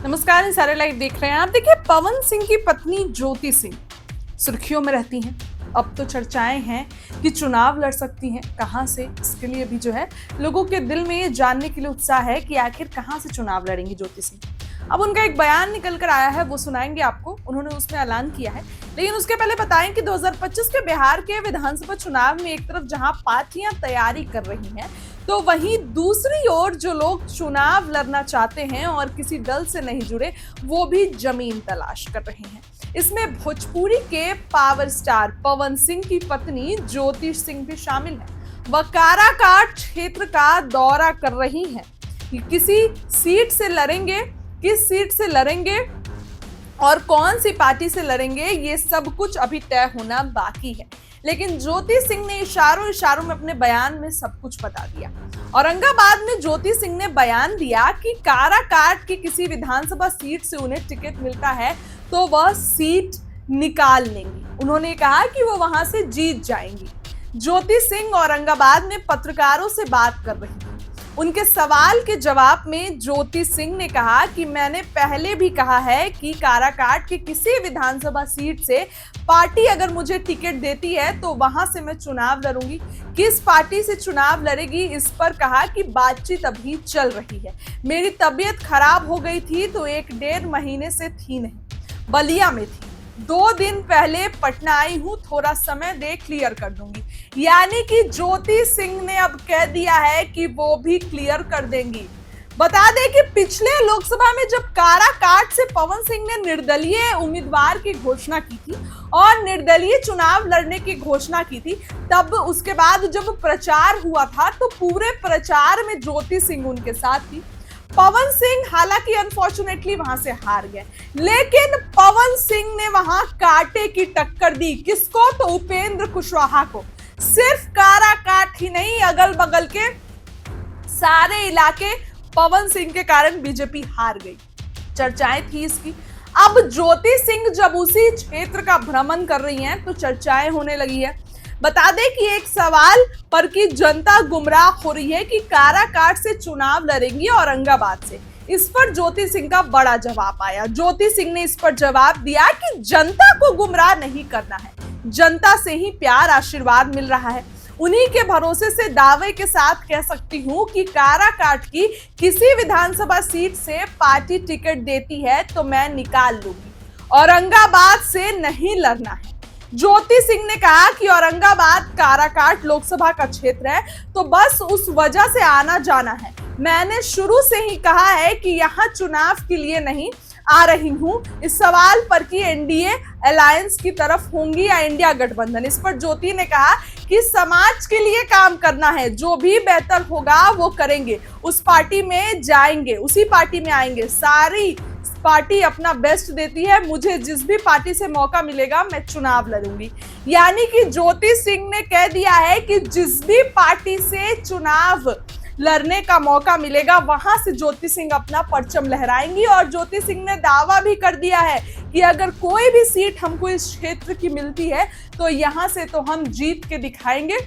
नमस्कार, सारे लाइव देख रहे हैं आप। देखिए, पवन सिंह की पत्नी ज्योति सिंह सुर्खियों में रहती हैं। अब तो चर्चाएं हैं कि चुनाव लड़ सकती हैं। कहां से, इसके लिए भी जो है लोगों के दिल में ये जानने के लिए उत्साह है कि आखिर कहां से चुनाव लड़ेंगी ज्योति सिंह। अब उनका एक बयान निकल कर आया है, वो सुनाएंगे आपको। उन्होंने उसमें ऐलान किया है, लेकिन उसके पहले बताएं कि 2025 के बिहार के विधानसभा चुनाव में एक तरफ जहां पार्टियां तैयारी कर रही हैं, तो वहीं दूसरी ओर जो लोग चुनाव लड़ना चाहते हैं और किसी दल से नहीं जुड़े, वो भी जमीन तलाश कर रहे हैं। इसमें भोजपुरी के पावर स्टार पवन सिंह की पत्नी ज्योति सिंह भी शामिल है। वह काराकाट क्षेत्र का दौरा कर रही हैं। किसी सीट से लड़ेंगे, किस सीट से लड़ेंगे और कौन सी पार्टी से लड़ेंगे, ये सब कुछ अभी तय होना बाकी है। लेकिन ज्योति सिंह ने इशारों में अपने बयान में सब कुछ बता दिया। औरंगाबाद में ज्योति सिंह ने बयान दिया कि काराकाट की किसी विधानसभा सीट से उन्हें टिकट मिलता है तो वह सीट निकाल लेंगी। उन्होंने कहा कि वो वहां से जीत जाएंगी। ज्योति सिंह औरंगाबाद में पत्रकारों से बात कर रही थी। उनके सवाल के जवाब में ज्योति सिंह ने कहा कि मैंने पहले भी कहा है कि काराकाट की किसी विधानसभा सीट से पार्टी अगर मुझे टिकट देती है तो वहां से मैं चुनाव लड़ूंगी। किस पार्टी से चुनाव लड़ेगी, इस पर कहा कि बातचीत अभी चल रही है। मेरी तबीयत खराब हो गई थी तो 1-1.5 महीने से थी नहीं, बलिया में थी। 2 दिन पहले पटना आई हूं, थोड़ा समय दे, क्लियर कर दूंगी। यानी कि ज्योति सिंह ने अब कह दिया है कि वो भी क्लियर कर देंगी। बता दें कि पिछले लोकसभा में जब काराकाट से पवन सिंह ने निर्दलीय उम्मीदवार की घोषणा की थी और निर्दलीय चुनाव लड़ने की घोषणा की थी, तब उसके बाद जब प्रचार हुआ था तो पूरे प्रचार में ज्योति सिंह उनके साथ थी। पवन सिंह हालांकि अनफॉर्चुनेटली वहां से हार गए, लेकिन पवन सिंह ने वहां कांटे की टक्कर दी। किसको? तो उपेंद्र कुशवाहा को। सिर्फ काराकाट ही नहीं, अगल बगल के सारे इलाके पवन सिंह के कारण बीजेपी हार गई। चर्चाएं थी इसकी। अब ज्योति सिंह जब उसी क्षेत्र का भ्रमण कर रही हैं तो चर्चाएं होने लगी है। बता दें कि एक सवाल पर कि जनता गुमराह हो रही है कि काराकाट से चुनाव लड़ेंगी औरंगाबाद से। इस पर ज्योति सिंह का बड़ा जवाब आया। ज्योति सिंह ने इस पर जवाब दिया कि जनता को गुमराह नहीं करना है, जनता से ही प्यार आशीर्वाद मिल रहा है। उन्हीं के भरोसे से दावे के साथ कह सकती हूं कि काराकाट की किसी विधानसभा सीट से पार्टी टिकट देती है तो मैं निकाल लूंगी। औरंगाबाद से नहीं लड़ना है। ज्योति सिंह ने कहा कि औरंगाबाद काराकाट लोकसभा का क्षेत्र है तो बस उस वजह से आना जाना है। मैंने शुरू से ही कहा है कि यहाँ चुनाव के लिए नहीं आ रही हूँ। इस सवाल पर कि एनडीए अलायंस की तरफ होंगी या इंडिया गठबंधन, इस पर ज्योति ने कहा कि समाज के लिए काम करना है, जो भी बेहतर होगा वो करेंगे, उस पार्टी में जाएंगे, उसी पार्टी में आएंगे। सारी पार्टी अपना बेस्ट देती है, मुझे जिस भी पार्टी से मौका मिलेगा मैं चुनाव लड़ूंगी। यानी कि ज्योति सिंह ने कह दिया है कि जिस भी पार्टी से चुनाव लड़ने का मौका मिलेगा वहां से ज्योति सिंह अपना परचम लहराएंगी। और ज्योति सिंह ने दावा भी कर दिया है कि अगर कोई भी सीट हमको इस क्षेत्र की मिलती है तो यहां से तो हम जीत के दिखाएंगे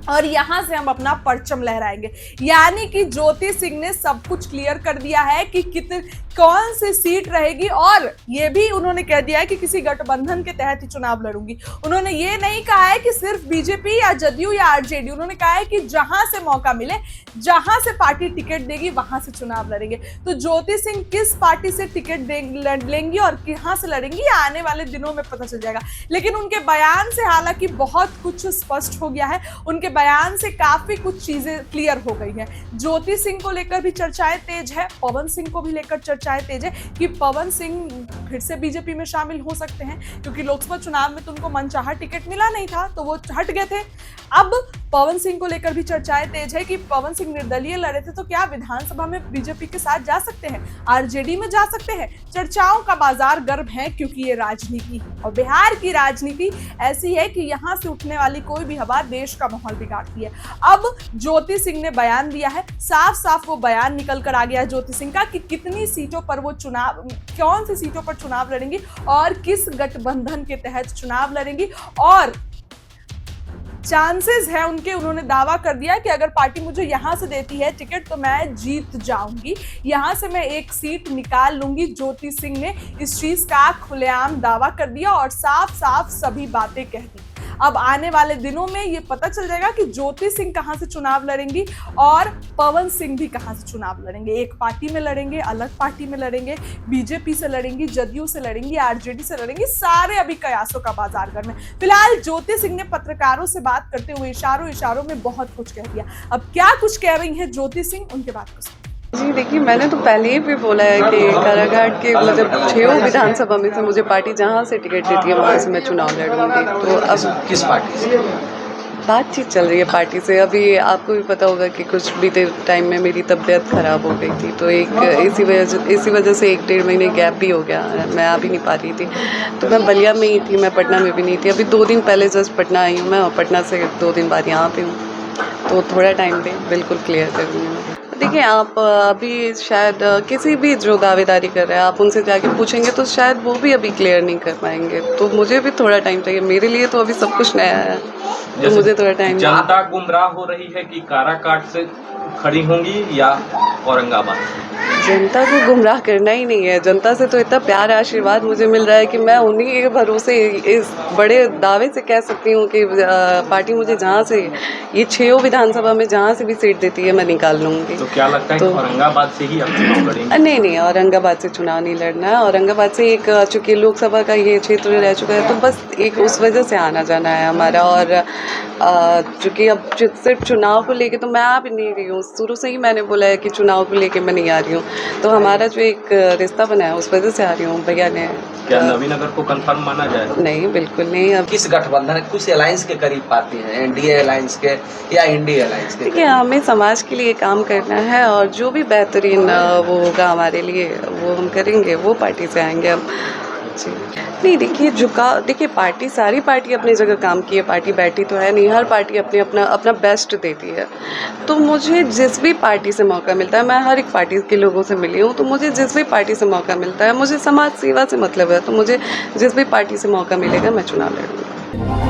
और यहां से हम अपना परचम लहराएंगे। यानी कि ज्योति सिंह ने सब कुछ क्लियर कर दिया है कि कौन सी सीट रहेगी। और ये भी उन्होंने कह दिया है कि किसी गठबंधन के तहत ही चुनाव लड़ूंगी। उन्होंने ये नहीं कहा है कि सिर्फ बीजेपी या जदयू या आरजेडी। उन्होंने कहा है कि जहां से मौका मिले, जहां से पार्टी टिकट देगी वहां से चुनाव लड़ेंगे। तो ज्योति सिंह किस पार्टी से टिकट लेंगी और कहां से लड़ेंगी, आने वाले दिनों में पता चल जाएगा। लेकिन उनके बयान से हालांकि बहुत कुछ स्पष्ट हो गया है। उनके बयान से काफी कुछ चीजें क्लियर हो गई हैं। ज्योति सिंह को लेकर भी चर्चाएं तेज है, पवन सिंह को भी लेकर चर्चाएं तेज है कि पवन सिंह फिर से बीजेपी में शामिल हो सकते हैं, क्योंकि लोकसभा चुनाव में तो उनको मनचाहा टिकट मिला नहीं था तो वो हट गए थे। अब पवन सिंह को लेकर भी चर्चाएं तेज है कि पवन सिंह निर्दलीय लड़े थे तो क्या विधानसभा में बीजेपी के साथ जा सकते हैं, आरजेडी में जा सकते हैं। चर्चाओं का बाजार गर्म है क्योंकि ये राजनीति है और बिहार की राजनीति ऐसी है कि यहाँ से उठने वाली कोई भी हवा देश का माहौल बिगाड़ती है। अब ज्योति सिंह ने बयान दिया है, साफ साफ वो बयान निकल कर आ गया है ज्योति सिंह का कि कितनी सीटों पर वो चुनाव, कौन सी सीटों पर चुनाव लड़ेंगी और किस गठबंधन के तहत चुनाव लड़ेंगी। और चांसेस है उनके, उन्होंने दावा कर दिया कि अगर पार्टी मुझे यहाँ से देती है टिकट तो मैं जीत जाऊंगी, यहाँ से मैं एक सीट निकाल लूंगी। ज्योति सिंह ने इस चीज का खुलेआम दावा कर दिया और साफ साफ सभी बातें कह दी। अब आने वाले दिनों में ये पता चल जाएगा कि ज्योति सिंह कहां से चुनाव लड़ेंगी और पवन सिंह भी कहां से चुनाव लड़ेंगे। एक पार्टी में लड़ेंगे, अलग पार्टी में लड़ेंगे, बीजेपी से लड़ेंगी, जदयू से लड़ेंगी, आरजेडी से लड़ेंगी, सारे अभी कयासों का बाजार घर में। फिलहाल ज्योति सिंह ने पत्रकारों से बात करते हुए इशारों में बहुत कुछ कह दिया। अब क्या कुछ कह रही है ज्योति सिंह, उनके बात को सुनिए। जी देखिए, मैंने तो पहले ही भी बोला है कि कारागार के मतलब 6 विधानसभा में से मुझे पार्टी जहाँ से टिकट देती है वहाँ से मैं चुनाव लड़ूंगी। तो अब किस पार्टी से बातचीत चल रही है पार्टी से? अभी आपको भी पता होगा कि कुछ बीते टाइम में मेरी तबीयत ख़राब हो गई थी, तो इसी वजह से 1-1.5 महीने गैप भी हो गया, मैं आ भी नहीं पा रही थी। तो मैं बलिया में ही थी, मैं पटना में भी नहीं थी। अभी 2 दिन पहले जस्ट पटना आई हूँ मैं, और पटना से 2 दिन बाद यहाँ पे हूँ, तो थोड़ा टाइम दें, बिल्कुल क्लियर करूँगी मैं। देखिए, आप अभी शायद किसी भी जो दावेदारी कर रहे हैं आप उनसे जाके पूछेंगे तो शायद वो भी अभी क्लियर नहीं कर पाएंगे, तो मुझे भी थोड़ा टाइम चाहिए। मेरे लिए तो अभी सब कुछ नया है, तो मुझे थोड़ा टाइम। जनता गुमराह हो रही है कि काराकाट से खड़ी होंगी या औरंगाबाद? जनता को गुमराह करना ही नहीं है। जनता से तो इतना प्यार आशीर्वाद मुझे मिल रहा है कि मैं उन्हीं के भरोसे इस बड़े दावे से कह सकती हूँ कि पार्टी मुझे जहाँ से ये 6 विधानसभा में जहाँ से भी सीट देती है मैं निकाल लूँगी। तो क्या लगता है कि औरंगाबाद से ही अब चुनाव लड़ेंगे? नहीं, औरंगाबाद से चुनाव नहीं लड़ना है। औरंगाबाद से एक चूँकि लोकसभा का ये क्षेत्र रह चुका है, तो बस एक उस वजह से आना जाना है हमारा। और चूँकि अब सिर्फ चुनाव को लेके तो मैं आ भी नहीं रही हूँ, शुरू से ही मैंने बोला है कि चुनाव को लेके मैं नहीं आ रही हूँ, तो हमारा जो एक रिश्ता बना है उस वजह से आ रही हूँ। भैया ने क्या नवीनगर को कंफर्म माना जाए? नहीं, बिल्कुल नहीं। अब किस गठबंधन किस अलायंस के करीब पाती हैं, एनडीए अलायंस के या इंडिया अलायंस के? देखिए, हमें समाज के लिए काम करना है और जो भी बेहतरीन वो होगा हमारे लिए वो हम करेंगे, वो पार्टी से आएंगे हम। जी नहीं, देखिए पार्टी, सारी पार्टी अपनी जगह काम की है, पार्टी बैठी तो है नहीं, हर पार्टी अपना बेस्ट देती है। तो मुझे जिस भी पार्टी से मौका मिलता है, मैं हर एक पार्टी के लोगों से मिली हूँ, तो मुझे जिस भी पार्टी से मौका मिलता है, मुझे समाज सेवा से मतलब है, तो मुझे जिस भी पार्टी से मौका मिलेगा मैं चुनाव लड़ूंगी।